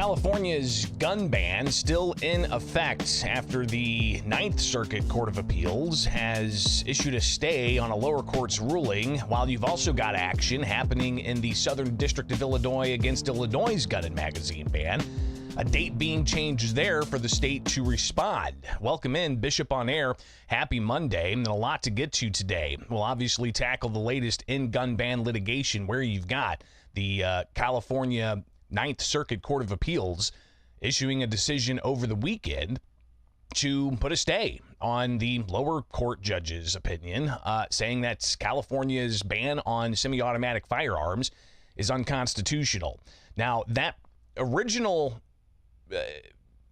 California's gun ban still in effect after the Ninth Circuit Court of Appeals has issued a stay on a lower court's ruling, while you've also got action happening in the Southern District of Illinois against Illinois' gun and magazine ban. A date being changed there for the state to respond. Welcome in, Bishop on Air. Happy Monday, and a lot to get to today. We'll obviously tackle the latest in gun ban litigation, where you've got the California Ninth Circuit Court of Appeals issuing a decision over the weekend to put a stay on the lower court judge's opinion, saying that California's ban on semi-automatic firearms is unconstitutional. Now, that original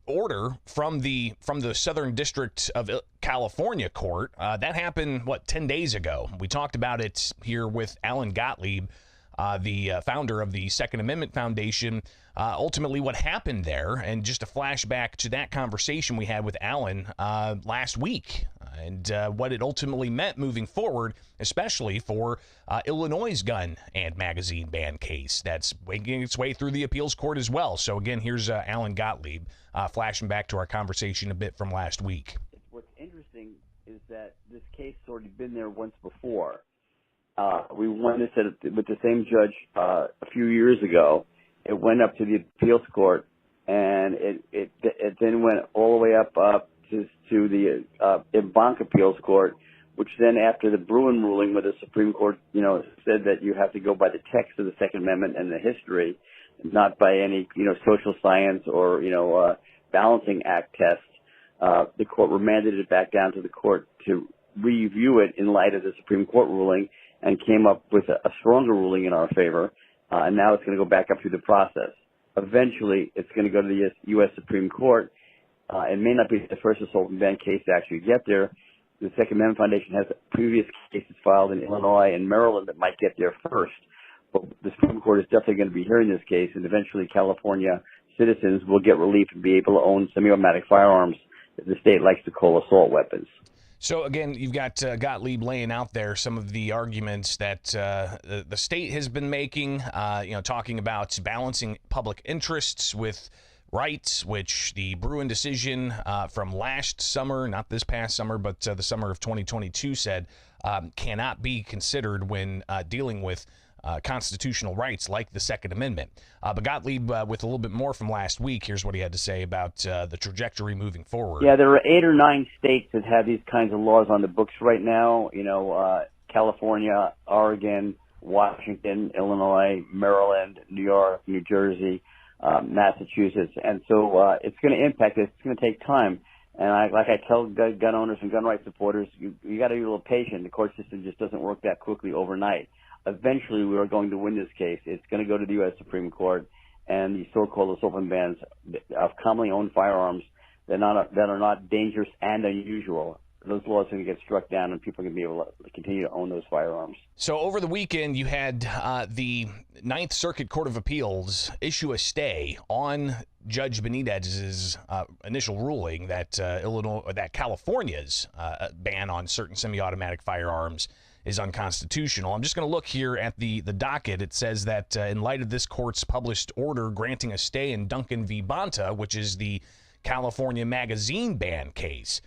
order from the Southern District of California court, that happened, 10 days ago. We talked about it here with Alan Gottlieb, the founder of the Second Amendment Foundation, ultimately what happened there, and just a flashback to that conversation we had with Alan last week, and what it ultimately meant moving forward, especially for Illinois' gun and magazine ban case that's making its way through the appeals court as well. So again, here's Alan Gottlieb flashing back to our conversation a bit from last week. What's interesting is that this case has already been there once before. We won this with the same judge a few years ago. It went up to the appeals court, and it then went all the way up to the en-banc appeals court, which then, after the Bruin ruling, where the Supreme Court, said that you have to go by the text of the Second Amendment and the history, not by any, social science or, balancing act test, the court remanded it back down to the court to review it in light of the Supreme Court ruling, and came up with a stronger ruling in our favor, and now it's going to go back up through the process. Eventually, it's going to go to the U.S. Supreme Court. It may not be the first assault and ban case to actually get there. The Second Amendment Foundation has previous cases filed in Illinois and Maryland that might get there first. But the Supreme Court is definitely going to be hearing this case, and eventually California citizens will get relief and be able to own semi-automatic firearms that the state likes to call assault weapons. So, again, you've got Gottlieb laying out there some of the arguments that the state has been making, talking about balancing public interests with rights, which the Bruin decision from last summer, not this past summer, but the summer of 2022, said cannot be considered when dealing with constitutional rights like the Second Amendment. But Gottlieb, with a little bit more from last week, here's what he had to say about the trajectory moving forward. Yeah, there are 8 or 9 states that have these kinds of laws on the books right now. California, Oregon, Washington, Illinois, Maryland, New York, New Jersey, Massachusetts. And so it's going to impact us. It's going to take time. And like I tell gun owners and gun rights supporters, you got to be a little patient. The court system just doesn't work that quickly overnight. Eventually, we are going to win this case. It's going to go to the U.S. Supreme Court, and the so-called assault and bans of commonly owned firearms that are not dangerous and unusual, those laws are going to get struck down, and people are going to be able to continue to own those firearms. So over the weekend, you had the Ninth Circuit Court of Appeals issue a stay on Judge Benitez's initial ruling that California's ban on certain semi-automatic firearms is unconstitutional. I'm just going to look here at the docket. It says that in light of this court's published order granting a stay in Duncan v. Bonta, which is the California magazine ban case.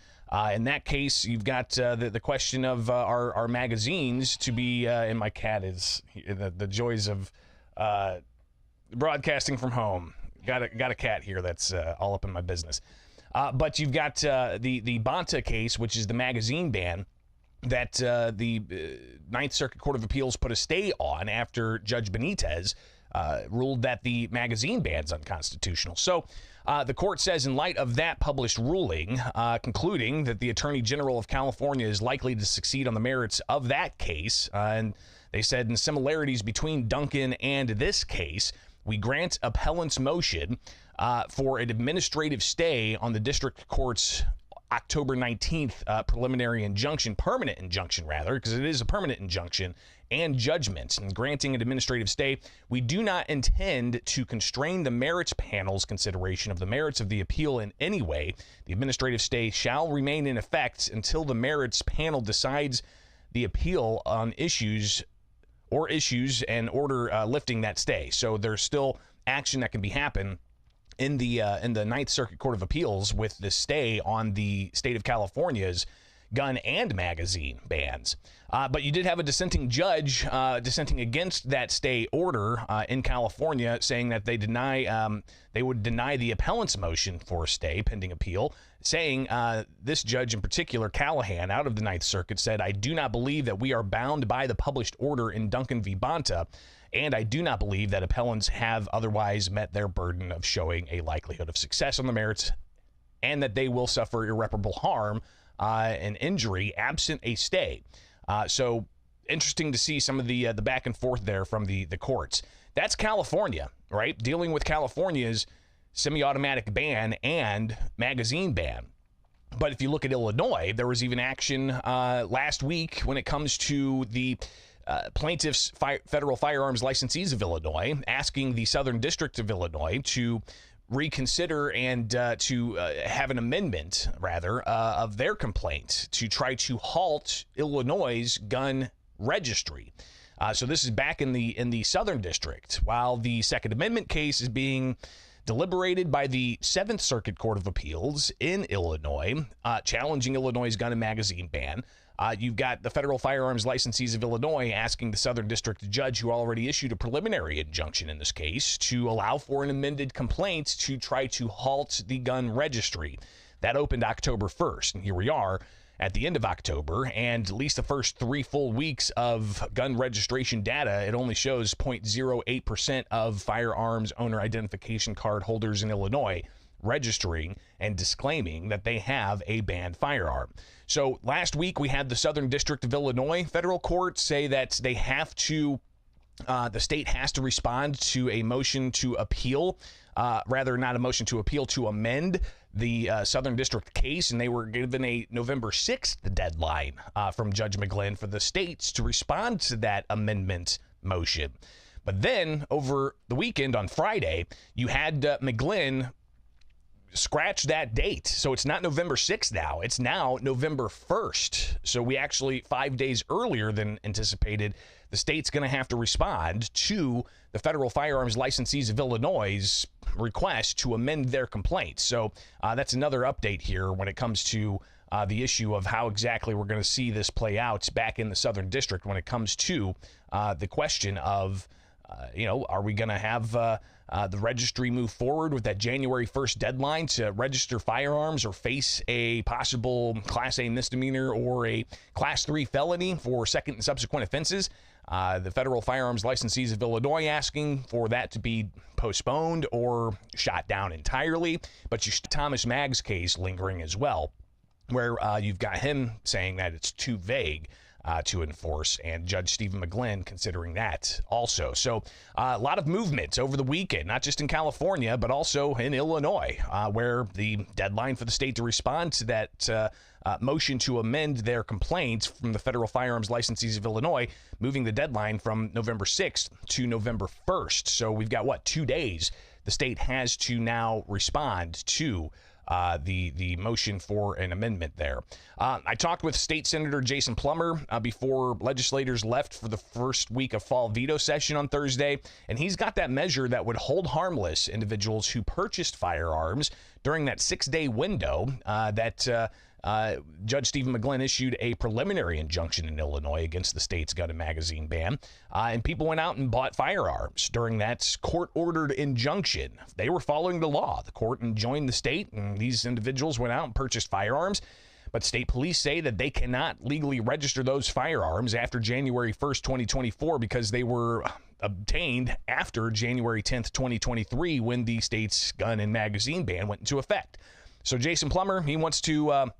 In that case, you've got the question of our magazines to be, and my cat is the joys of broadcasting from home. Got a cat here that's all up in my business. But you've got the Bonta case, which is the magazine ban that the Ninth Circuit Court of Appeals put a stay on after Judge Benitez ruled that the magazine ban's unconstitutional. So the court says, in light of that published ruling, concluding that the Attorney General of California is likely to succeed on the merits of that case, and they said, in similarities between Duncan and this case, we grant appellant's motion for an administrative stay on the district court's October 19th permanent injunction, because it is a permanent injunction, and judgment. And granting an administrative stay, we do not intend to constrain the merits panel's consideration of the merits of the appeal in any way. The administrative stay shall remain in effect until the merits panel decides the appeal on issues and order lifting that stay. So there's still action that can be happen in the Ninth Circuit Court of Appeals with the stay on the state of California's gun and magazine bans. But you did have a dissenting judge dissenting against that stay order in California, saying that they would deny the appellant's motion for a stay pending appeal, saying this judge in particular, Callahan, out of the Ninth Circuit, said, "I do not believe that we are bound by the published order in Duncan v. Bonta, and I do not believe that appellants have otherwise met their burden of showing a likelihood of success on the merits, and that they will suffer irreparable harm and injury absent a stay." So interesting to see some of the back and forth there from the courts. That's California, right? Dealing with California's semi-automatic ban and magazine ban. But if you look at Illinois, there was even action last week when it comes to the plaintiffs, federal firearms licensees of Illinois, asking the Southern District of Illinois to reconsider and to have an amendment, rather, of their complaint to try to halt Illinois' gun registry. So this is back in the Southern District, while the Second Amendment case is being deliberated by the Seventh Circuit Court of Appeals in Illinois, challenging Illinois' gun and magazine ban. You've got the federal firearms licensees of Illinois asking the Southern District judge, who already issued a preliminary injunction in this case, to allow for an amended complaint to try to halt the gun registry. That opened October 1st, and here we are at the end of October, and at least the first 3 full weeks of gun registration data, it only shows 0.08% of firearms owner identification card holders in Illinois registering and disclaiming that they have a banned firearm. So last week we had the Southern District of Illinois federal court say that they have to, the state has to respond to a motion to appeal, rather not a motion to appeal, to amend the Southern District case, and they were given a November 6th deadline from Judge McGlynn for the states to respond to that amendment motion. But then over the weekend on Friday, you had McGlynn scratch that date. So it's not November 6th now. It's now November 1st. So we actually, 5 days earlier than anticipated, the state's going to have to respond to the federal firearms licensees of Illinois' request to amend their complaint. So that's another update here when it comes to the issue of how exactly we're going to see this play out back in the Southern District when it comes to the question of, are we going to have the registry move forward with that January 1st deadline to register firearms, or face a possible Class A misdemeanor or a Class 3 felony for second and subsequent offenses? The federal firearms licensees of Illinois asking for that to be postponed or shot down entirely. But you Thomas Magg's case lingering as well, where you've got him saying that it's too vague to enforce, and Judge Stephen McGlynn considering that also. So a lot of movement over the weekend, not just in California, but also in Illinois, where the deadline for the state to respond to that motion to amend their complaints from the federal firearms licensees of Illinois, moving the deadline from November 6th to November 1st. So we've got, 2 days the state has to now respond to the motion for an amendment there. I talked with State Senator Jason Plummer before legislators left for the first week of fall veto session on Thursday, and he's got that measure that would hold harmless individuals who purchased firearms during that 6-day window that Judge Stephen McGlynn issued a preliminary injunction in Illinois against the state's gun and magazine ban, and people went out and bought firearms during that court-ordered injunction. They were following the law. The court enjoined the state, and these individuals went out and purchased firearms, but state police say that they cannot legally register those firearms after January 1st, 2024, because they were obtained after January 10th, 2023, when the state's gun and magazine ban went into effect. So Jason Plummer, he wants to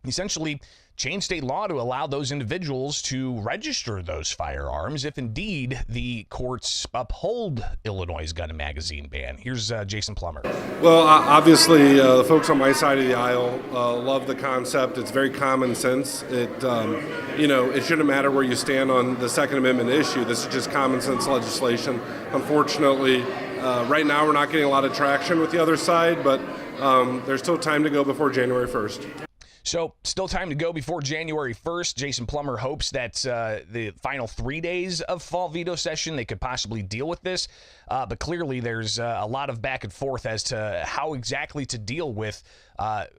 essentially change state law to allow those individuals to register those firearms if indeed the courts uphold Illinois' gun and magazine ban. Here's Jason Plummer. Well, obviously, the folks on my side of the aisle love the concept. It's very common sense. It shouldn't matter where you stand on the Second Amendment issue. This is just common sense legislation. Unfortunately, right now we're not getting a lot of traction with the other side, but there's still time to go before January 1st. So still time to go before January 1st. Jason Plummer hopes that the final 3 days of fall veto session, they could possibly deal with this. But clearly there's a lot of back and forth as to how exactly to deal with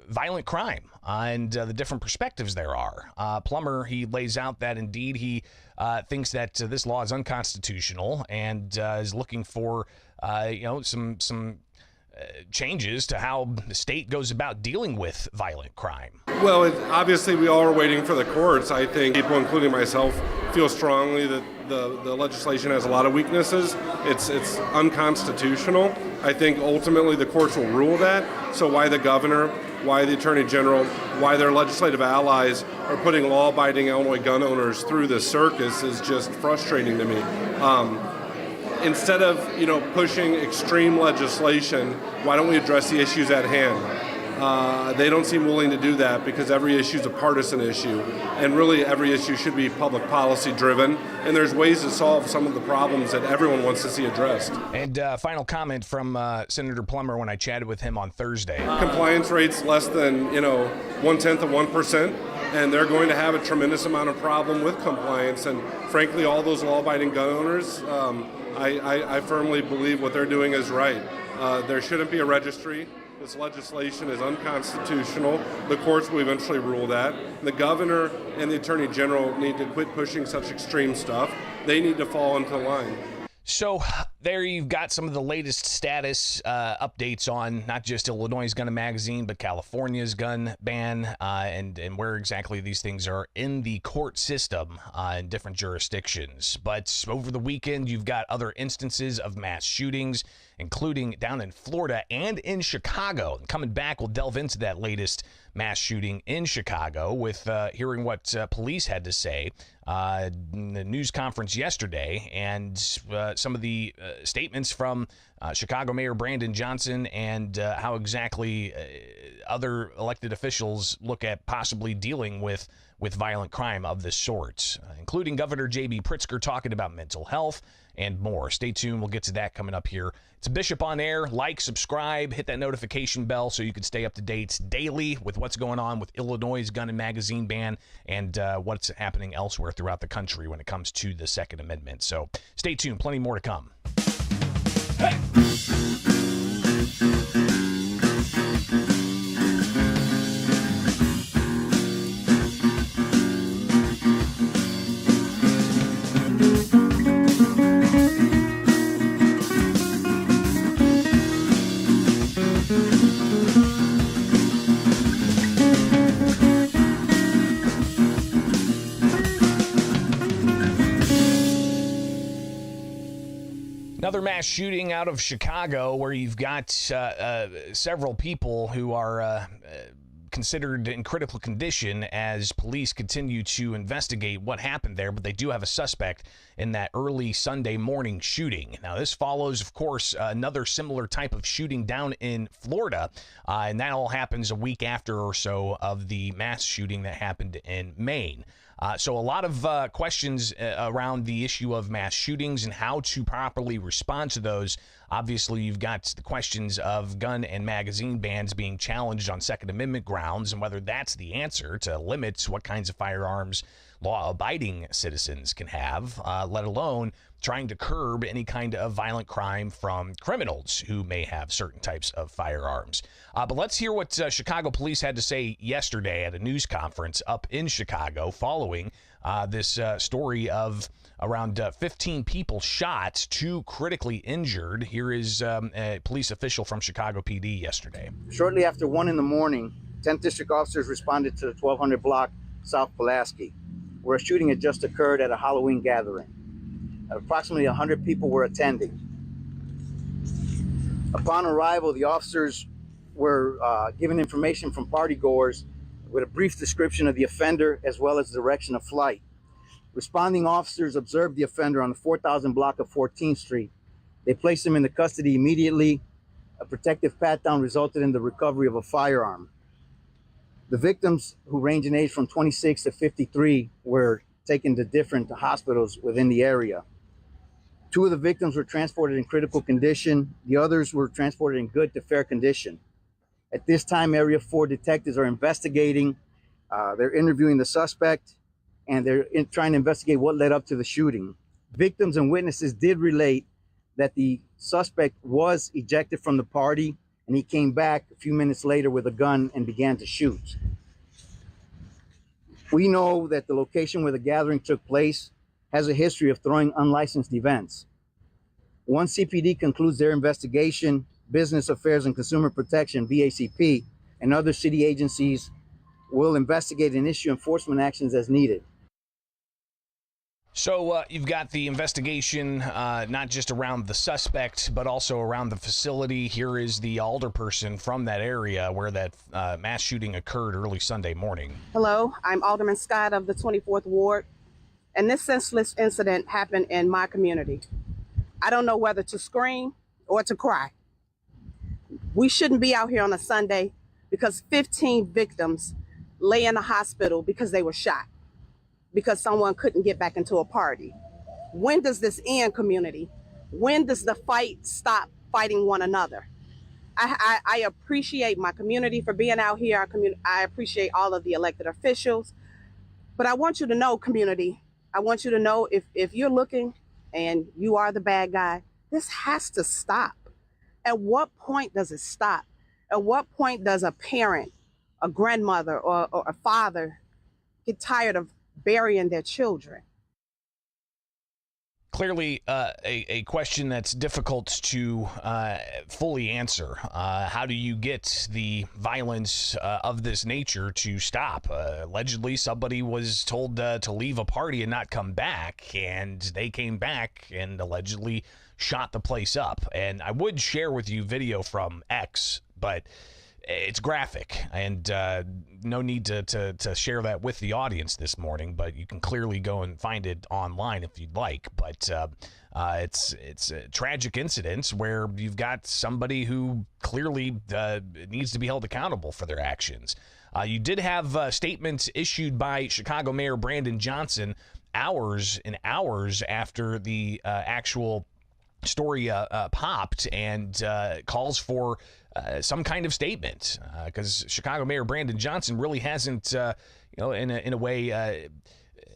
violent crime and the different perspectives there are. Plummer, he lays out that indeed he thinks that this law is unconstitutional and is looking for some changes to how the state goes about dealing with violent crime. Well, obviously we all are waiting for the courts. I think people, including myself, feel strongly that the legislation has a lot of weaknesses. It's unconstitutional. I think ultimately the courts will rule that. So why the governor, why the attorney general, why their legislative allies are putting law-abiding Illinois gun owners through this circus is just frustrating to me. Instead of pushing extreme legislation, why don't we address the issues at hand? They don't seem willing to do that because every issue is a partisan issue, and really every issue should be public policy driven, and there's ways to solve some of the problems that everyone wants to see addressed. And final comment from Senator Plummer when I chatted with him on Thursday. Compliance rates less than 0.1%, and they're going to have a tremendous amount of problem with compliance, and frankly all those law-abiding gun owners, I firmly believe what they're doing is right. There shouldn't be a registry. This legislation is unconstitutional. The courts will eventually rule that. The governor and the attorney general need to quit pushing such extreme stuff. They need to fall into line. So there you've got some of the latest status updates on not just Illinois' gun magazine, but California's gun ban and where exactly these things are in the court system in different jurisdictions. But over the weekend, you've got other instances of mass shootings, including down in Florida and in Chicago. And coming back, we'll delve into that latest mass shooting in Chicago with hearing what police had to say in the news conference yesterday, and some of the statements from Chicago Mayor Brandon Johnson and how exactly other elected officials look at possibly dealing with violent crime of this sort, including Governor J.B. Pritzker talking about mental health and more. Stay tuned. We'll get to that coming up here. It's Bishop on Air. Like, subscribe, hit that notification bell so you can stay up to date daily with what's going on with Illinois' gun and magazine ban and what's happening elsewhere throughout the country when it comes to the Second Amendment. So stay tuned. Plenty more to come. Hey! Another mass shooting out of Chicago where you've got several people who are considered in critical condition as police continue to investigate what happened there, but they do have a suspect in that early Sunday morning shooting. Now, this follows, of course, another similar type of shooting down in Florida, and that all happens a week after or so of the mass shooting that happened in Maine. So a lot of questions around the issue of mass shootings and how to properly respond to those. Obviously, you've got the questions of gun and magazine bans being challenged on Second Amendment grounds and whether that's the answer to limit what kinds of firearms law-abiding citizens can have, let alone trying to curb any kind of violent crime from criminals who may have certain types of firearms. But let's hear what Chicago police had to say yesterday at a news conference up in Chicago following this story of around 15 people shot, 2 critically injured. Here is a police official from Chicago PD yesterday. Shortly after 1 in the morning, 10th District officers responded to the 1200 block South Pulaski, where a shooting had just occurred at a Halloween gathering. Approximately 100 people were attending. Upon arrival, the officers were given information from partygoers with a brief description of the offender as well as the direction of flight. Responding officers observed the offender on the 4000 block of 14th Street. They placed him into custody immediately. A protective pat-down resulted in the recovery of a firearm. The victims, who range in age from 26 to 53, were taken to different hospitals within the area. 2 of the victims were transported in critical condition. The others were transported in good to fair condition. At this time, Area 4 detectives are investigating They're interviewing the suspect, and they're trying to investigate what led up to the shooting. Victims and witnesses did relate that the suspect was ejected from the party, and he came back a few minutes later with a gun and began to shoot. We know that the location where the gathering took place has a history of throwing unlicensed events. Once CPD concludes their investigation, Business Affairs and Consumer Protection, BACP, and other city agencies will investigate and issue enforcement actions as needed. So you've got the investigation not just around the suspect, but also around the facility. Here is the alderperson from that area where that mass shooting occurred early Sunday morning. Hello, I'm Alderman Scott of the 24th Ward, and this senseless incident happened in my community. I don't know whether to scream or to cry. We shouldn't be out here on a Sunday because 15 victims lay in the hospital because they were shot, because someone couldn't get back into a party. When does this end, community? When does the fight stop fighting one another? I appreciate my community for being out here. I appreciate all of the elected officials. But I want you to know, community, I want you to know if you're looking and you are the bad guy, this has to stop. At what point does it stop? At what point does a parent, a grandmother, or a father get tired of burying their children? Clearly, a question that's difficult to fully answer. How do you get the violence of this nature to stop? Allegedly, somebody was told to leave a party and not come back, and they came back and allegedly shot the place up. And I would share with you video from X, but it's graphic, and no need to share that with the audience this morning, but you can clearly go and find it online if you'd like. But it's a tragic incident where you've got somebody who clearly needs to be held accountable for their actions. You did have statements issued by Chicago Mayor Brandon Johnson hours and hours after the actual story popped, and calls for some kind of statement, because Chicago Mayor Brandon Johnson really hasn't, in a way,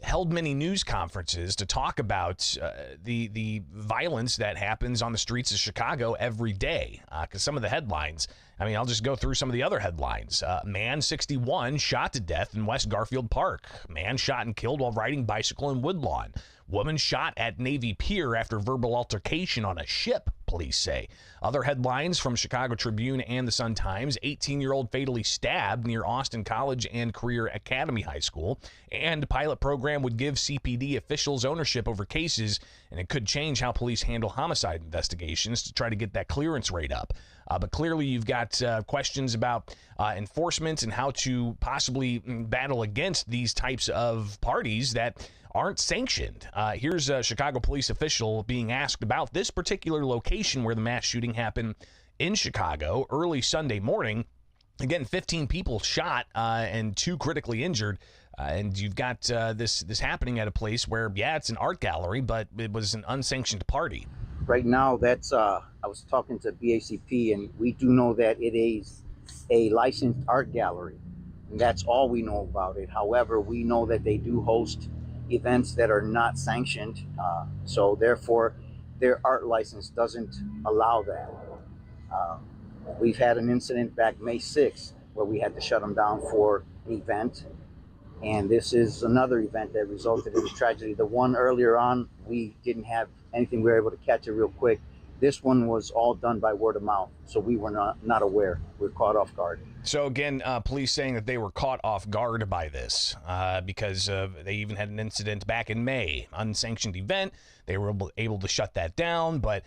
held many news conferences to talk about the violence that happens on the streets of Chicago every day. Because some of the headlines, I mean, I'll just go through some of the other headlines. Man 61 shot to death in West Garfield Park. Man shot and killed while riding bicycle in Woodlawn. Woman shot at Navy Pier after verbal altercation on a ship, police say. Other headlines from Chicago Tribune and the Sun-Times: 18-year-old fatally stabbed near Austin College and Career Academy High School. And pilot program would give CPD officials ownership over cases, and it could change how police handle homicide investigations to try to get that clearance rate up. But clearly you've got questions about enforcement and how to possibly battle against these types of parties that aren't sanctioned. Here's a Chicago police official being asked about this particular location where the mass shooting happened in Chicago early Sunday morning. Again, 15 people shot and 2 critically injured. And you've got this happening at a place where, yeah, it's an art gallery, but it was an unsanctioned party. Right now, that's I was talking to BACP, and we do know that it is a licensed art gallery, and that's all we know about it. However, we know that they do host events that are not sanctioned, so therefore their art license doesn't allow that. We've had an incident back May 6th where we had to shut them down for an event, and this is another event that resulted in a tragedy. The one earlier on, we didn't have anything, we were able to catch it real quick. This one was all done by word of mouth, so we were not aware. We were caught off guard. So again, police saying that they were caught off guard by this because they even had an incident back in May, unsanctioned event. They were able to shut that down, but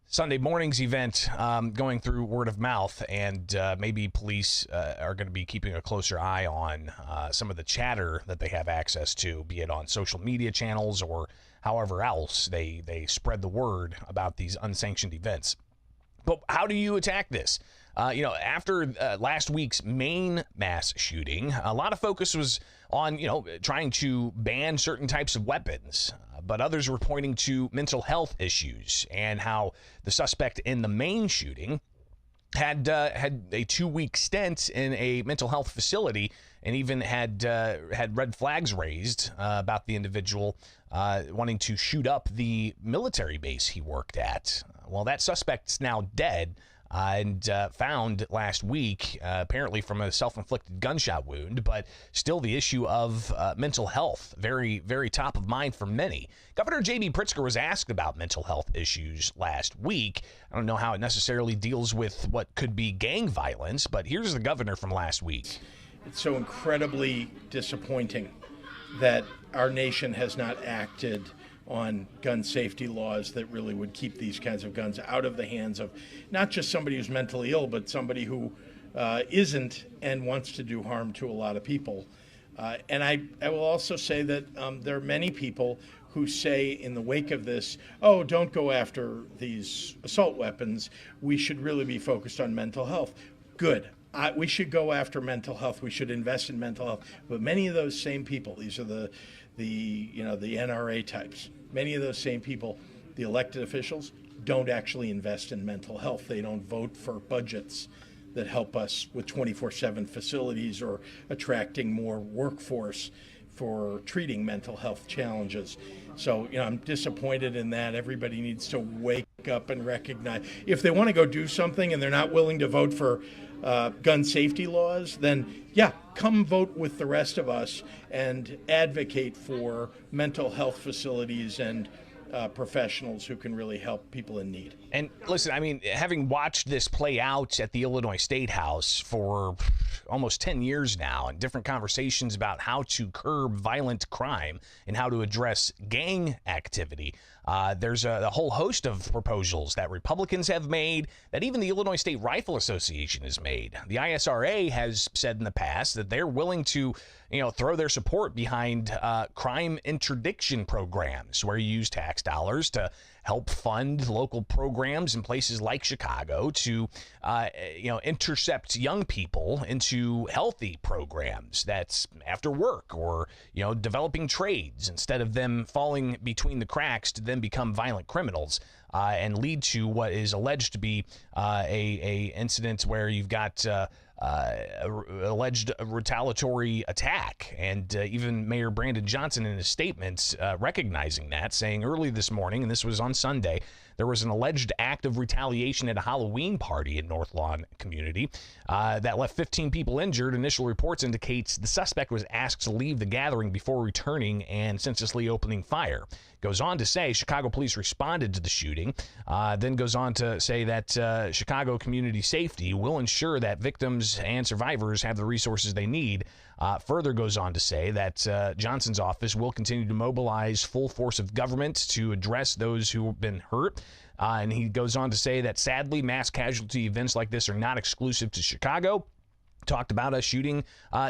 Sunday morning's event going through word of mouth, and maybe police are going to be keeping a closer eye on some of the chatter that they have access to, be it on social media channels or however else they spread the word about these unsanctioned events. But how do you attack this? After last week's Maine mass shooting, a lot of focus was on, trying to ban certain types of weapons. But others were pointing to mental health issues and how the suspect in the Maine shooting had a 2-week stint in a mental health facility, and even had red flags raised about the individual wanting to shoot up the military base he worked at. Well, that suspect's now dead. And found last week, apparently from a self-inflicted gunshot wound, but still the issue of mental health, very, very top of mind for many. Governor J.B. Pritzker was asked about mental health issues last week. I don't know how it necessarily deals with what could be gang violence, but here's the governor from last week. It's so incredibly disappointing that our nation has not acted on gun safety laws that really would keep these kinds of guns out of the hands of not just somebody who's mentally ill, but somebody who isn't and wants to do harm to a lot of people. And I will also say that there are many people who say in the wake of this, oh, don't go after these assault weapons. We should really be focused on mental health. Good. We should go after mental health. We should invest in mental health. But many of those same people, these are the NRA types, many of those same people, the elected officials, don't actually invest in mental health. They don't vote for budgets that help us with 24/7 facilities or attracting more workforce for treating mental health challenges. So, I'm disappointed in that. Everybody needs to wake up and recognize if they want to go do something and they're not willing to vote for gun safety laws, then come vote with the rest of us and advocate for mental health facilities and professionals who can really help people in need. And listen, I mean, having watched this play out at the Illinois State House for almost 10 years now, and different conversations about how to curb violent crime and how to address gang activity, there's a whole host of proposals that Republicans have made, that even the Illinois State Rifle Association has made. The ISRA has said in the past that they're willing to, throw their support behind crime interdiction programs, where you use tax dollars to help fund local programs in places like Chicago to, intercept young people into healthy programs that's after work or, developing trades instead of them falling between the cracks to then become violent criminals and lead to what is alleged to be a incident where you've got alleged retaliatory attack. And even Mayor Brandon Johnson in his statement recognizing that, saying early this morning, and this was on Sunday, there was an alleged act of retaliation at a Halloween party in North Lawn community that left 15 people injured. Initial reports indicates the suspect was asked to leave the gathering before returning and senselessly opening fire. Goes on to say Chicago police responded to the shooting, then goes on to say that Chicago community safety will ensure that victims and survivors have the resources they need. Further goes on to say that Johnson's office will continue to mobilize full force of government to address those who have been hurt. And he goes on to say that sadly, mass casualty events like this are not exclusive to Chicago. Talked about a shooting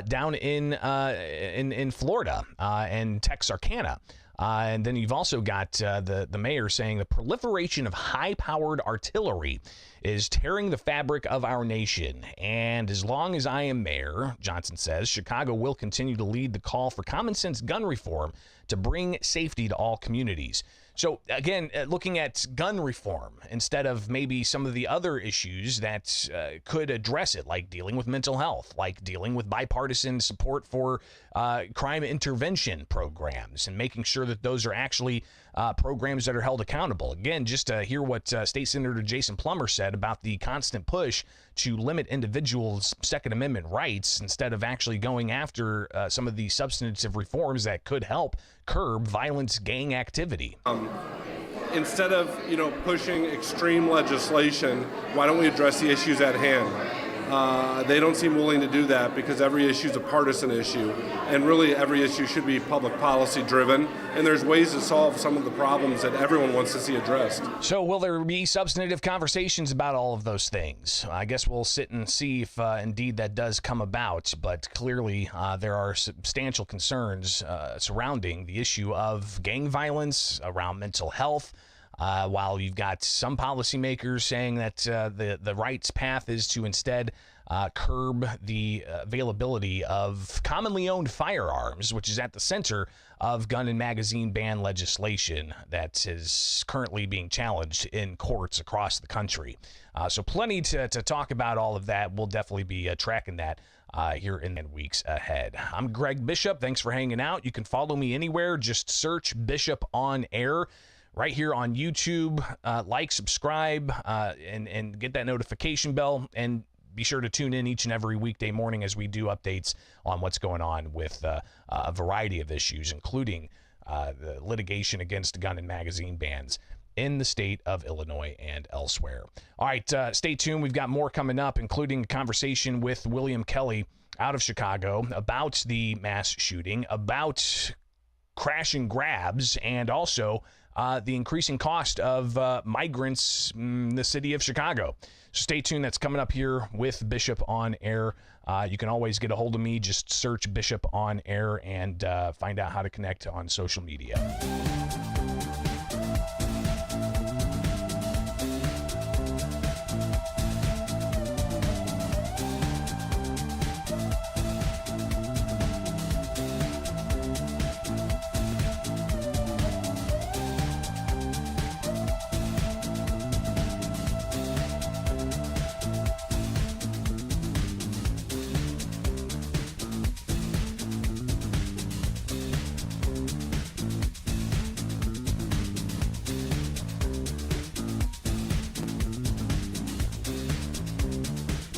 down in Florida and Texarkana. And then you've also got the mayor saying the proliferation of high-powered artillery is tearing the fabric of our nation. And as long as I am mayor, Johnson says, Chicago will continue to lead the call for common-sense gun reform to bring safety to all communities. So, again, looking at gun reform instead of maybe some of the other issues that could address it, like dealing with mental health, like dealing with bipartisan support for crime intervention programs and making sure that those are actually programs that are held accountable. Again, just to hear what State Senator Jason Plummer said about the constant push to limit individuals' Second Amendment rights instead of actually going after some of the substantive reforms that could help curb violent gang activity. Instead of pushing extreme legislation, why don't we address the issues at hand? They don't seem willing to do that because every issue is a partisan issue, and really every issue should be public policy driven, and there's ways to solve some of the problems that everyone wants to see addressed. So will there be substantive conversations about all of those things? I guess we'll sit and see if indeed that does come about, but clearly there are substantial concerns surrounding the issue of gang violence, around mental health, while you've got some policymakers saying that the right's path is to instead curb the availability of commonly owned firearms, which is at the center of gun and magazine ban legislation that is currently being challenged in courts across the country. So plenty to talk about all of that. We'll definitely be tracking that here in the weeks ahead. I'm Greg Bishop. Thanks for hanging out. You can follow me anywhere. Just search Bishop on Air right here on YouTube. Like, subscribe, and get that notification bell. And be sure to tune in each and every weekday morning as we do updates on what's going on with a variety of issues, including the litigation against gun and magazine bans in the state of Illinois and elsewhere. All right, stay tuned. We've got more coming up, including a conversation with William Kelly out of Chicago about the mass shooting, about crash and grabs, and also the increasing cost of migrants in the city of Chicago. So stay tuned. That's coming up here with Bishop on Air. You can always get a hold of me. Just search Bishop on Air and find out how to connect on social media.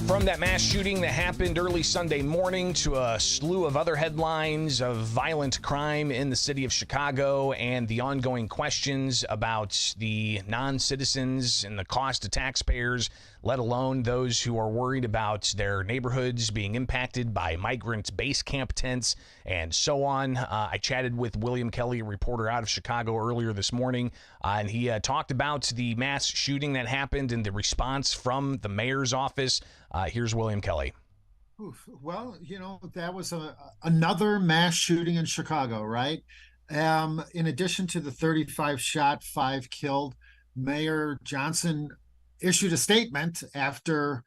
From that mass shooting that happened early Sunday morning to a slew of other headlines of violent crime in the city of Chicago and the ongoing questions about the non-citizens and the cost to taxpayers, let alone those who are worried about their neighborhoods being impacted by migrant base camp tents and so on. I chatted with William Kelly, a reporter out of Chicago, earlier this morning, and he talked about the mass shooting that happened and the response from the mayor's office. Here's William Kelly. Well, that was another mass shooting in Chicago, right? In addition to the 35 shot, 5 killed, Mayor Johnson issued a statement after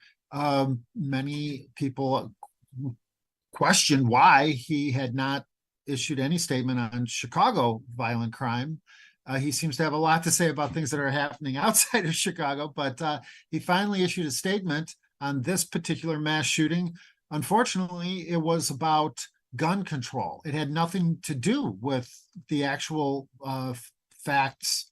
many people questioned why he had not issued any statement on Chicago violent crime. He seems to have a lot to say about things that are happening outside of Chicago, but he finally issued a statement on this particular mass shooting. Unfortunately, it was about gun control. It had nothing to do with the actual facts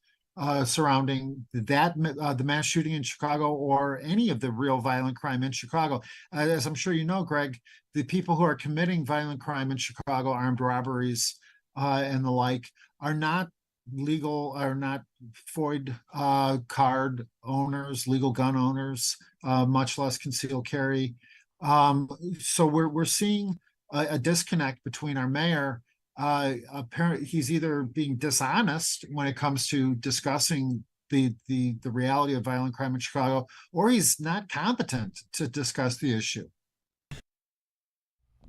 surrounding the mass shooting in Chicago or any of the real violent crime in Chicago. As I'm sure you know, Greg, the people who are committing violent crime in Chicago, armed robberies and the like, are not legal, are not FOID card owners, legal gun owners, much less concealed carry. So we're seeing a disconnect between our mayor. Apparently, he's either being dishonest when it comes to discussing the reality of violent crime in Chicago, or he's not competent to discuss the issue.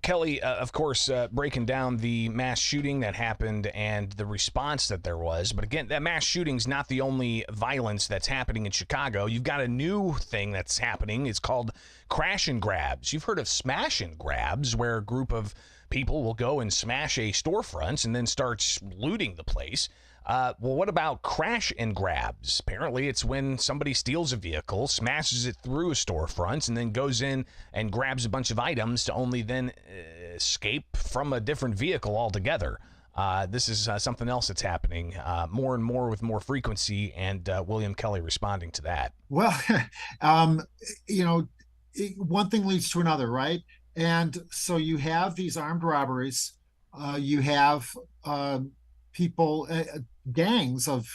Kelly, of course, breaking down the mass shooting that happened and the response that there was. But again, that mass shooting's not the only violence that's happening in Chicago. You've got a new thing that's happening. It's called crash and grabs. You've heard of smash and grabs, where a group of people will go and smash a storefront and then start looting the place. Well, what about crash and grabs? Apparently, it's when somebody steals a vehicle, smashes it through a storefront, and then goes in and grabs a bunch of items to only then escape from a different vehicle altogether. This is something else that's happening more and more with more frequency, and William Kelly responding to that. Well, one thing leads to another, right? And so you have these armed robberies. You have people, gangs of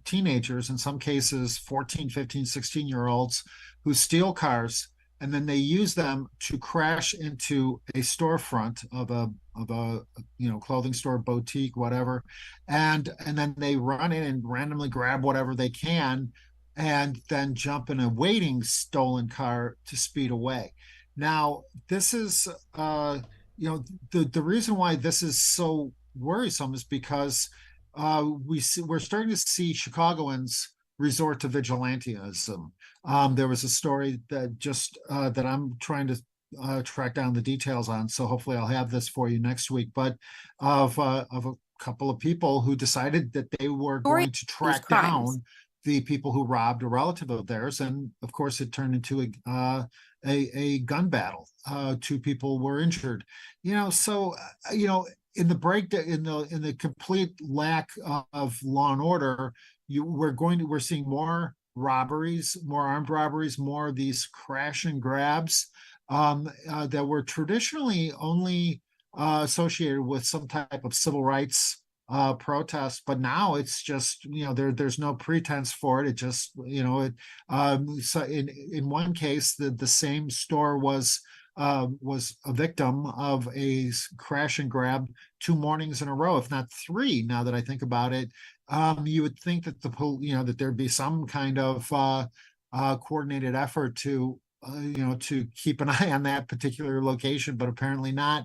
teenagers, in some cases 14, 15, 16-year-olds, who steal cars, and then they use them to crash into a storefront of a clothing store, boutique, whatever, and then they run in and randomly grab whatever they can, and then jump in a waiting stolen car to speed away. Now, this is the reason why this is so worrisome is because we're starting to see Chicagoans resort to vigilantism. There was a story that just that I'm trying to track down the details on, so hopefully I'll have this for you next week. But of a couple of people who decided that they were going to track down the people who robbed a relative of theirs, and of course it turned into a gun battle. Two people were injured. In the breakdown, in the complete lack of law and order, we're seeing more robberies, more armed robberies, more of these crash and grabs that were traditionally only associated with some type of civil rights protest, but now it's just there's no pretense for it. It just so in one case the same store was a victim of a crash and grab 2 mornings in a row, if not 3. Now that I think about it, you would think that that there'd be some kind of coordinated effort to keep an eye on that particular location, but apparently not.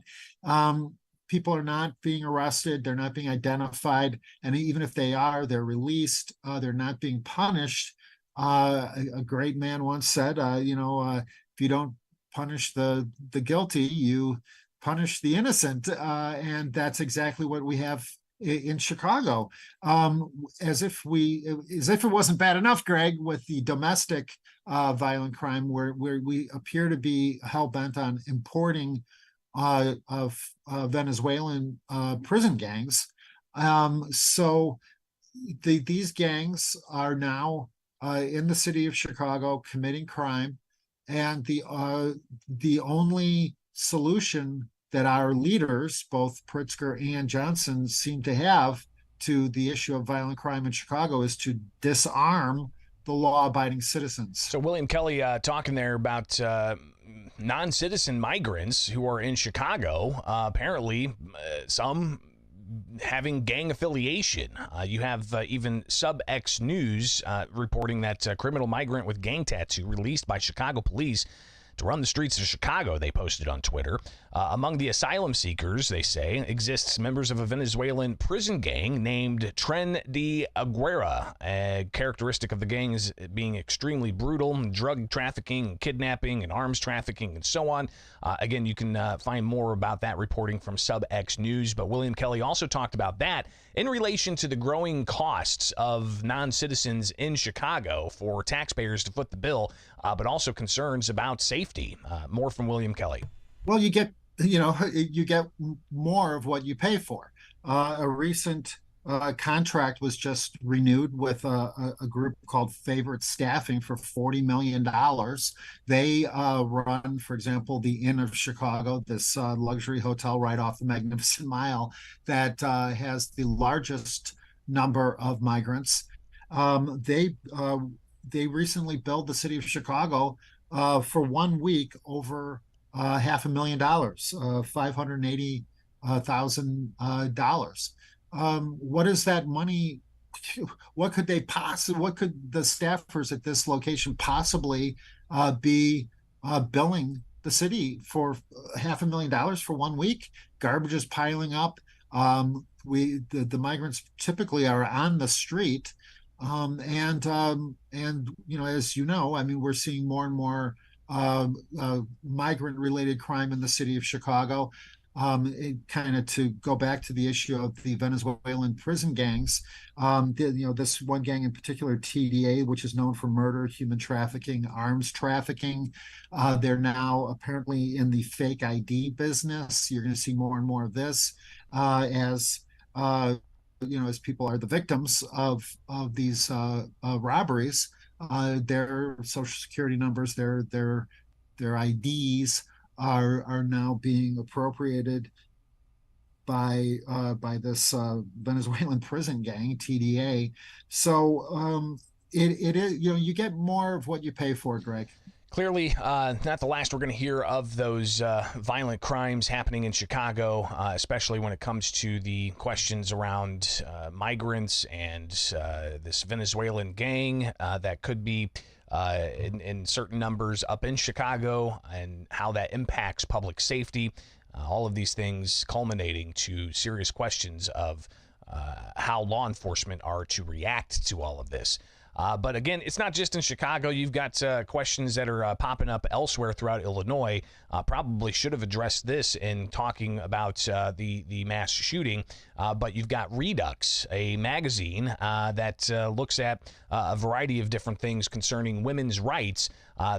People are not being arrested. They're not being identified. And even if they are, they're released. They're not being punished. A great man once said, if you don't punish the guilty, you punish the innocent. And that's exactly what we have in Chicago. As if it wasn't bad enough, Greg, with the domestic violent crime where we appear to be hell-bent on importing of Venezuelan prison gangs. So these gangs are now in the city of Chicago committing crime, and the only solution that our leaders, both Pritzker and Johnson, seem to have to the issue of violent crime in Chicago is to disarm the law-abiding citizens. So William Kelly talking there about non-citizen migrants who are in Chicago, apparently some having gang affiliation. You have even Sub-X News reporting that a criminal migrant with gang tattoo released by Chicago police to run the streets of Chicago, they posted on Twitter. Among the asylum seekers, they say, exists members of a Venezuelan prison gang named Tren de Aguera. A characteristic of the gang is being extremely brutal, drug trafficking, kidnapping, and arms trafficking, and so on. Again, you can find more about that reporting from Sub-X News, but William Kelly also talked about that in relation to the growing costs of non-citizens in Chicago for taxpayers to foot the bill, but also concerns about safety. More from William Kelly. Well, you get more of what you pay for. A recent contract was just renewed with a group called Favorite Staffing for $40 million. They run, for example, the Inn of Chicago, this luxury hotel right off the Magnificent Mile that has the largest number of migrants. They recently billed the city of Chicago for 1 week over $500,000, $580,000. What is that money? What could the staffers at this location possibly be billing the city for $500,000 for 1 week? Garbage is piling up. The migrants typically are on the street, and as you know, I mean, we're seeing more and more migrant-related crime in the city of Chicago. Kind of to go back to the issue of the Venezuelan prison gangs, this one gang in particular, TDA, which is known for murder, human trafficking, arms trafficking. They're now apparently in the fake ID business. You're going to see more and more of this as people are the victims of these robberies. Their social security numbers, their IDs are now being appropriated by this Venezuelan prison gang, TDA. So it is, you get more of what you pay for, Greg. Clearly, not the last we're going to hear of those violent crimes happening in Chicago, especially when it comes to the questions around migrants and this Venezuelan gang that could be in certain numbers up in Chicago, and how that impacts public safety. All of these things culminating to serious questions of how law enforcement are to react to all of this. But again, it's not just in Chicago. You've got questions that are popping up elsewhere throughout Illinois. Probably should have addressed this in talking about the mass shooting. But you've got Redux, a magazine that looks at a variety of different things concerning women's rights.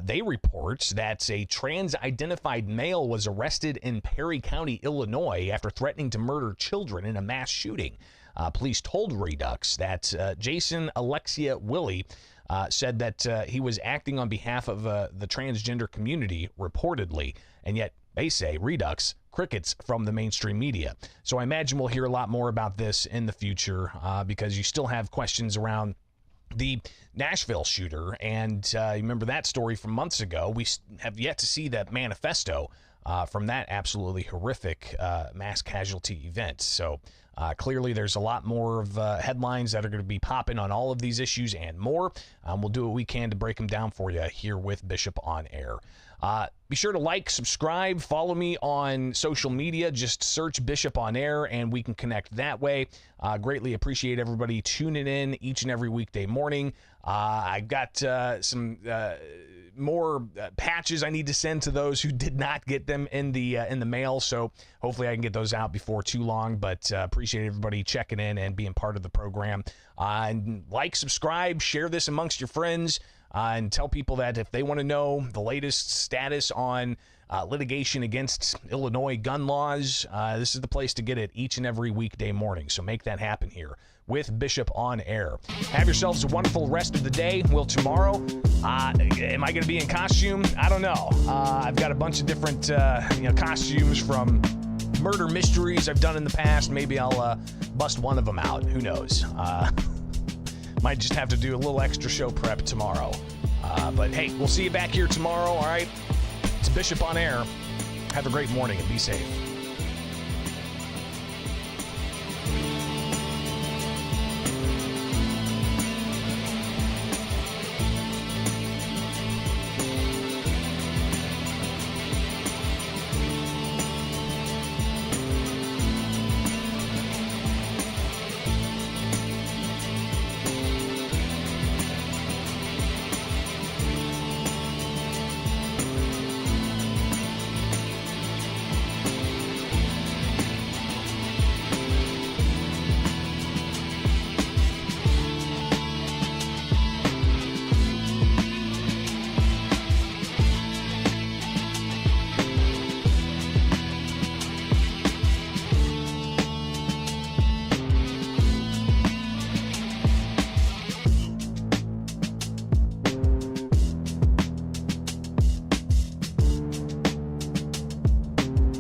They report that a trans-identified male was arrested in Perry County, Illinois, after threatening to murder children in a mass shooting. Police told Redux that Jason Alexia Willie said that he was acting on behalf of the transgender community, reportedly, and yet they say, Redux, crickets from the mainstream media. So I imagine we'll hear a lot more about this in the future because you still have questions around the Nashville shooter, and you remember that story from months ago. We have yet to see that manifesto from that absolutely horrific mass casualty event. So clearly there's a lot more of headlines that are going to be popping on all of these issues and more. We'll do what we can to break them down for you here with Bishop on Air. Be sure to like, subscribe, follow me on social media. Just search Bishop on Air and we can connect that way. Greatly appreciate everybody tuning in each and every weekday morning. I've got some more patches I need to send to those who did not get them in the mail, so hopefully I can get those out before too long. But appreciate everybody checking in and being part of the program. And like, subscribe, share this amongst your friends, and tell people that if they want to know the latest status on litigation against Illinois gun laws, this is the place to get it each and every weekday morning. So make that happen here with Bishop on Air. Have yourselves a wonderful rest of the day. Will tomorrow, am I going to be in costume? I don't know. I've got a bunch of different costumes from murder mysteries I've done in the past. Maybe I'll bust one of them out. Who knows? Might just have to do a little extra show prep tomorrow. But hey, we'll see you back here tomorrow, all right? It's Bishop on Air. Have a great morning and be safe.